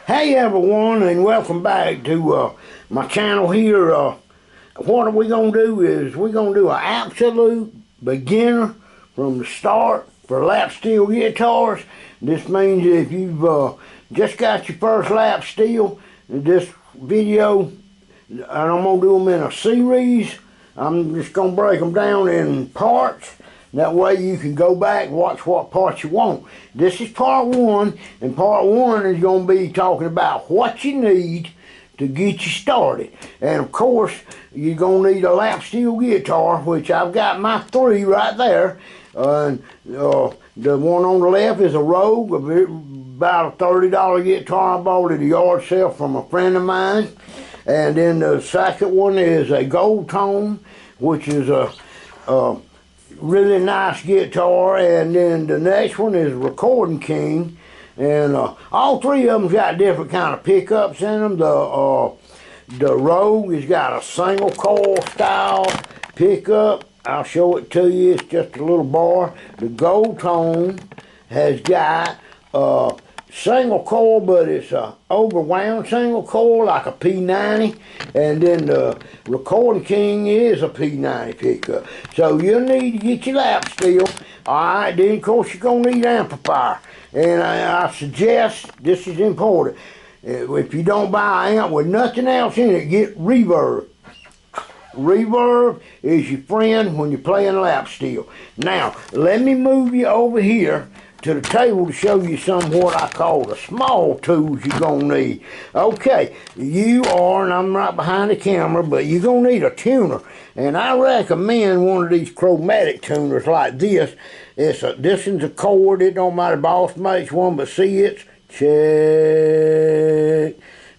Hey everyone, and welcome back to my channel here. What we going to do is we're going to do an absolute beginner from the start for lap steel guitars. This means if you've just got your first lap steel, this video, and I'm going to do them in a series. I'm just going to break them down in parts. That way you can go back and watch what parts you want. This is part one, and part one is going to be talking about what you need to get you started. And of course, you're going to need a lap steel guitar, which I've got my three right there. The one on the left is a Rogue, about a $30 guitar I bought at a yard sale from a friend of mine. And then the second one is a Gold Tone, which is a really nice guitar. And then the next one is Recording King, and all three of them got different kind of pickups in them. The Rogue has got a single coil style pickup. I'll show it to you. It's just a little bar. The Gold Tone has got single coil, but it's a overwound single coil like a P90, and then the Recording King is a P90 pickup. So you'll need to get your lap steel. Alright, then of course you're going to need amplifier, and I suggest, this is important, if you don't buy an amp with nothing else in it, get reverb. Reverb is your friend when you're playing lap steel. Now, let me move you over here to the table to show you some of what I call the small tools you're going to need. Okay, you are, and I'm right behind the camera, but you're going to need a tuner. And I recommend one of these chromatic tuners like this. This is a cord. It don't matter, Boss makes one, but see, it's check.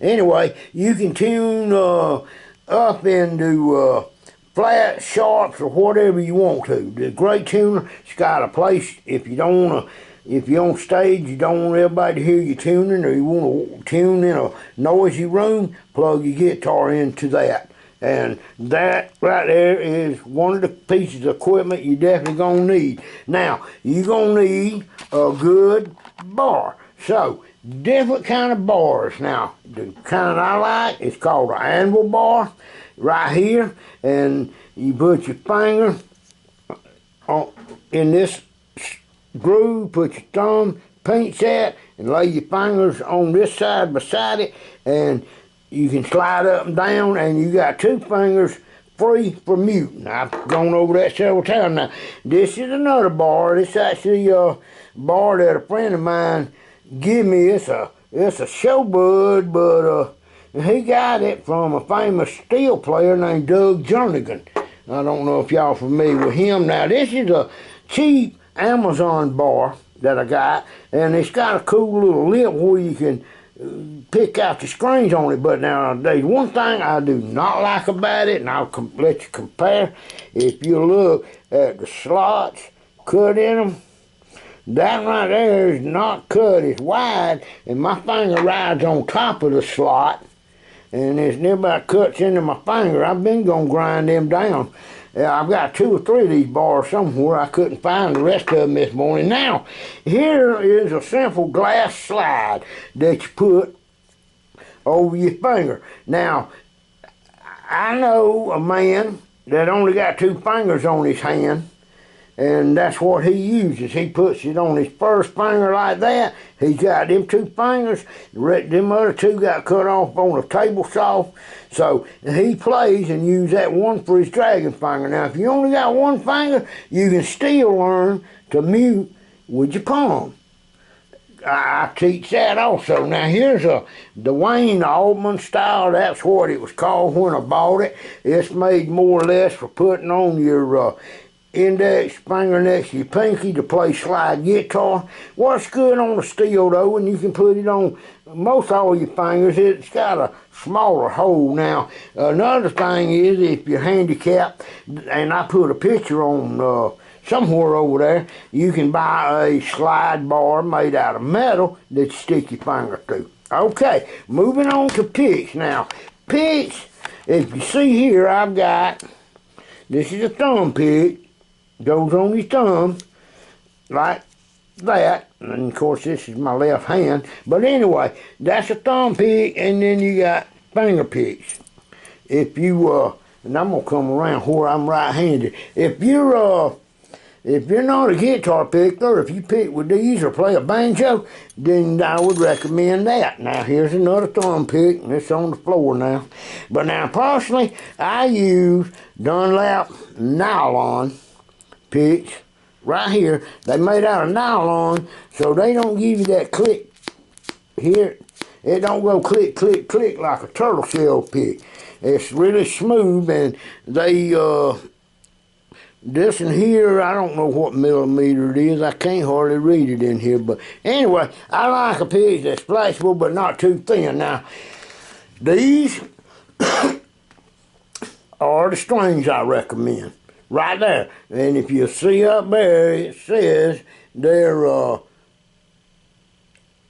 Anyway, you can tune up into flat, sharps, or whatever you want to. The great tuner, it's got a place if you don't want to. If you're on stage, you don't want everybody to hear you tuning, or you want to tune in a noisy room, plug your guitar into that. And that right there is one of the pieces of equipment you're definitely going to need. Now, you're going to need a good bar. So, different kind of bars. Now, the kind I like is called an anvil bar, right here. And you put your finger in this groove, put your thumb, pinch that, and lay your fingers on this side beside it, and you can slide up and down, and you got two fingers free for muting. I've gone over that several times. Now, this is another bar. This actually a bar that a friend of mine give me. It's a Showbud, but he got it from a famous steel player named Doug Jernigan. I don't know if y'all familiar with him. Now, this is a cheap Amazon bar that I got, and it's got a cool little lip where you can pick out the strings on it. But now, there's one thing I do not like about it, and I'll let you compare. If you look at the slots cut in them, that right there is not cut, it's wide, and my finger rides on top of the slot, and there's nearby cuts into my finger. I've been gonna grind them down. I've got 2 or 3 of these bars somewhere. I couldn't find the rest of them this morning. Now, here is a simple glass slide that you put over your finger. Now, I know a man that only got 2 fingers on his hand, and that's what he uses. He puts it on his first finger like that. He's got them 2 fingers. Them other 2 got cut off on a table saw. So he plays and uses that one for his dragon finger. Now, if you only got 1 finger, you can still learn to mute with your palm. I teach that also. Now, here's the Wayne Altman style. That's what it was called when I bought it. It's made more or less for putting on your index finger next to your pinky to play slide guitar. Works good on the steel though, and you can put it on most all your fingers. It's got a smaller hole. Now, another thing is if you're handicapped, and I put a picture on somewhere over there, you can buy a slide bar made out of metal that you stick your finger through. Okay, moving on to picks. Now, picks, if you see here, I've got, this is a thumb pick. Goes on your thumb, like that, and of course this is my left hand, but anyway, that's a thumb pick, and then you got finger picks. If you, and I'm gonna come around where I'm right-handed. If you're not a guitar picker, if you pick with these or play a banjo, then I would recommend that. Now here's another thumb pick, and it's on the floor now. But now personally, I use Dunlap nylon picks right here. They made out of nylon, so they don't give you that click here. It don't go click, click, click like a turtle shell pick. It's really smooth, and they, this in here, I don't know what millimeter it is. I can't hardly read it in here, but anyway, I like a pick that's splashable but not too thin. Now, these are the strings I recommend. Right there. And if you see up there, it says they're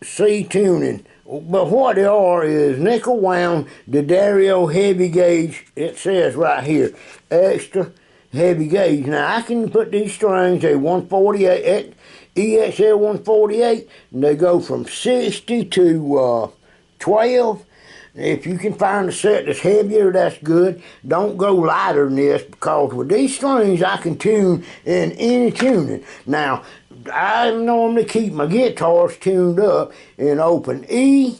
C tuning. But what they are is nickel wound D'Addario heavy gauge. It says right here, extra heavy gauge. Now I can put these strings, they're 148, EXL 148, and they go from 60 to 12. If you can find a set that's heavier, that's good. Don't go lighter than this, because with these strings, I can tune in any tuning. Now, I normally keep my guitars tuned up in open E,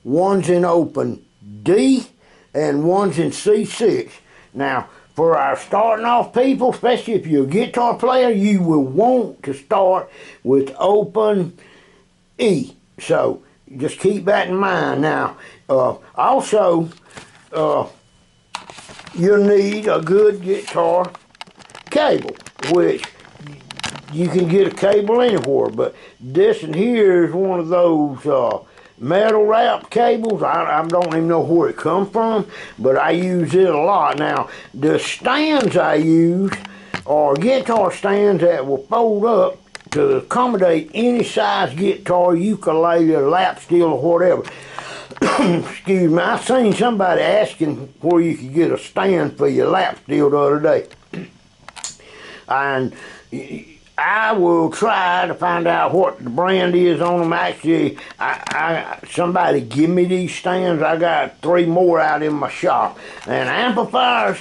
one's in open D, and one's in C6. Now, for our starting off people, especially if you're a guitar player, you will want to start with open E. So, just keep that in mind. Now, also, you'll need a good guitar cable, which you can get a cable anywhere, but this in here is one of those metal wrap cables. I don't even know where it comes from, but I use it a lot. Now, the stands I use are guitar stands that will fold up to accommodate any size guitar, ukulele, lap steel, or whatever. Excuse me, I seen somebody asking where you could get a stand for your lap steel the other day. And I will try to find out what the brand is on them. Actually, somebody give me these stands. I got 3 more out in my shop. And amplifiers,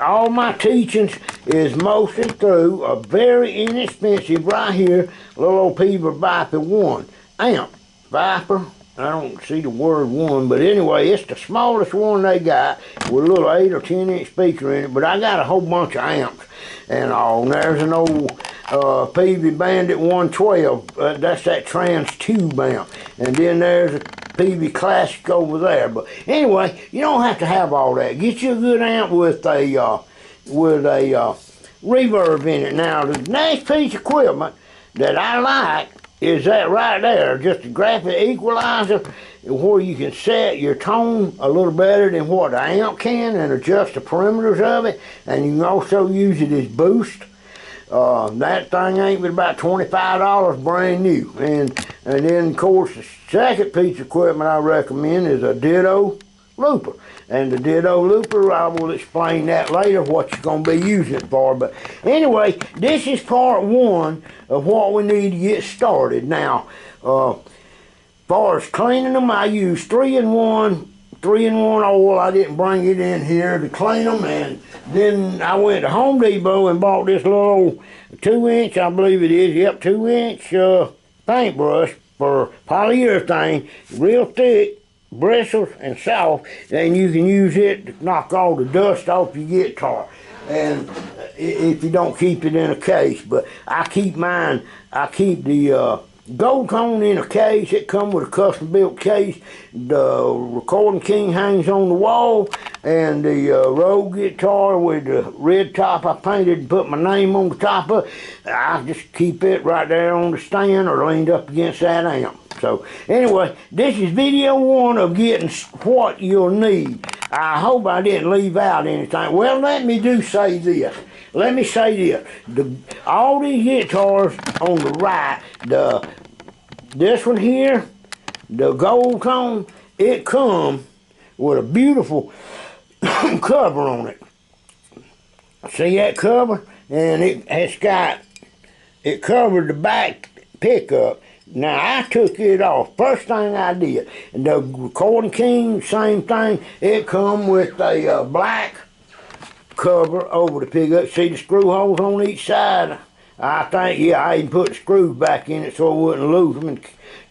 all my teachings is mostly through a very inexpensive, right here, little old Peaver Viper 1 amp. Viper, I don't see the word 1, but anyway, it's the smallest one they got with a little 8 or 10 inch speaker in it, but I got a whole bunch of amps and all. And there's an old Peavey Bandit 112, that's that trans tube amp. And then there's a Peavey Classic over there. But anyway, you don't have to have all that. Get you a good amp with a reverb in it. Now, the next piece of equipment that I like is that right there, just a graphic equalizer where you can set your tone a little better than what the amp can and adjust the parameters of it, and you can also use it as boost. That thing ain't but about $25 brand new. And then of course the second piece of equipment I recommend is a Ditto looper. And the Ditto looper, I will explain that later, what you're going to be using it for. But anyway, this is part 1 of what we need to get started. Now, far as cleaning them, I use 3-in-1 oil. I didn't bring it in here to clean them. And then I went to Home Depot and bought this little 2-inch, I believe it is, yep, 2-inch paintbrush for polyurethane, real thick, bristles and soft, and you can use it to knock all the dust off your guitar, and if you don't keep it in a case. But I keep the Gold Tone in a case. It comes with a custom built case. The Recording King hangs on the wall, and the Rogue guitar with the red top I painted and put my name on the top of it, I just keep it right there on the stand or leaned up against that amp. So anyway, this is video 1 of getting what you'll need. I hope I didn't leave out anything. Well, let me say this. All these guitars on the right, this one here, the Gold Tone, it comes with a beautiful cover on it. See that cover? And it's got it covered the back pickup. Now I took it off. First thing I did. And the Recording King, same thing. It come with a black cover over the pickup. See the screw holes on each side? I think, yeah, I even put the screws back in it so I wouldn't lose them in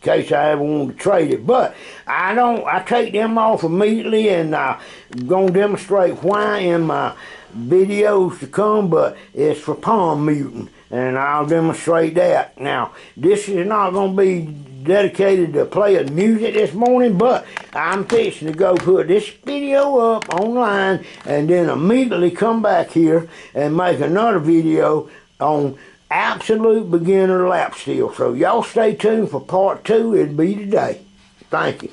case I ever wanted to trade it. But I take them off immediately, and I'm going to demonstrate why in my videos to come, but it's for palm muting, and I'll demonstrate that. Now, this is not going to be dedicated to playing music this morning, but I'm fixing to go put this video up online and then immediately come back here and make another video on absolute beginner lap steel. So y'all stay tuned for part 2. It'll be today. Thank you.